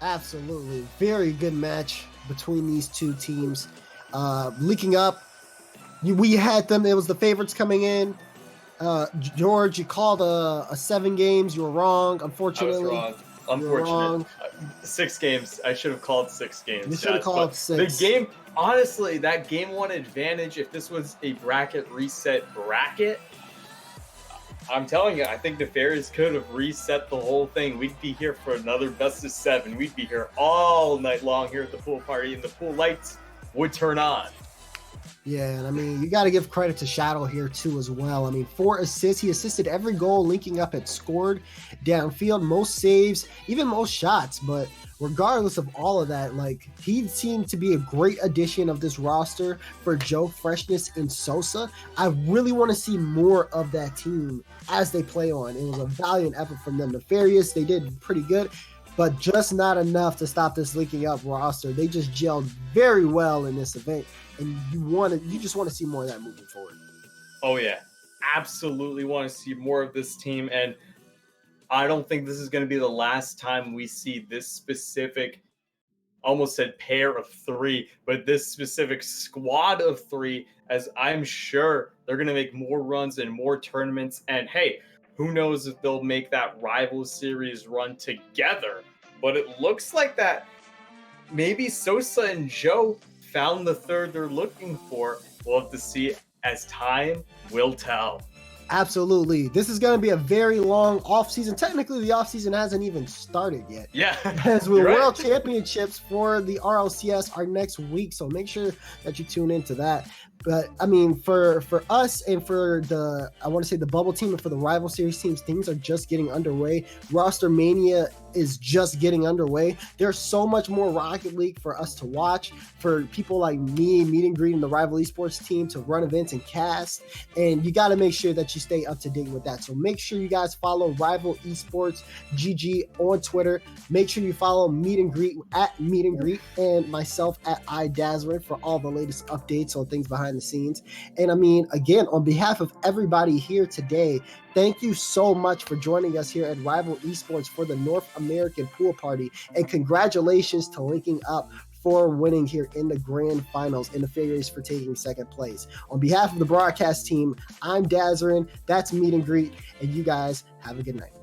Absolutely. Very good match between these two teams. Leaking up, we had them. It was the favorites coming in. George, you called a 7 games. You were wrong, unfortunately. I was wrong. Unfortunate. 6 games. I should have called 6 games. You should have called 6. The game, honestly, that game 1 advantage, if this was a bracket reset bracket, I'm telling you, I think Nefarious could have reset the whole thing. We'd be here for another best of 7. We'd be here all night long here at the pool party, and the pool lights would turn on. Yeah, and I mean, you got to give credit to Shadow here too as well. I mean, 4 assists. He assisted every goal linking up, had scored downfield, most saves, even most shots. But regardless of all of that, like, he seemed to be a great addition of this roster for Joe Freshness and Sosa. I really want to see more of that team as they play on. It was a valiant effort from them. Nefarious, they did pretty good, but just not enough to stop this linking up roster. They just gelled very well in this event, and you just want to see more of that moving forward. Oh yeah, absolutely want to see more of this team, and I don't think this is going to be the last time we see this specific, almost said pair of 3, but this specific squad of 3, as I'm sure they're going to make more runs and more tournaments. And hey, who knows if they'll make that rival series run together. But it looks like that maybe Sosa and Joe found the third they're looking for. We'll have to see as time will tell. Absolutely. This is going to be a very long offseason. Technically, the offseason hasn't even started yet. Yeah. As with World Championships for the RLCS are next week, so make sure that you tune into that. But, I mean, for us and for the bubble team and for the rival series teams, things are just getting underway. Roster Mania is just getting underway. There's so much more Rocket League for us to watch, for people like me, Meet and Greet, and the rival esports team to run events and cast. And you got to make sure that you stay up to date with that. So make sure you guys follow Rival Esports GG on Twitter. Make sure you follow Meet and Greet at Meet and Greet, and myself at iDazrin for all the latest updates on things behind the scenes. And I mean, again, on behalf of everybody here today, thank you so much for joining us here at Rival Esports for the North American Pool Party, and congratulations to linking up for winning here in the grand finals, and Nefarious for taking 2nd place. On behalf of the broadcast team, I'm Dazrin, that's Meet and Greet, and you guys have a good night.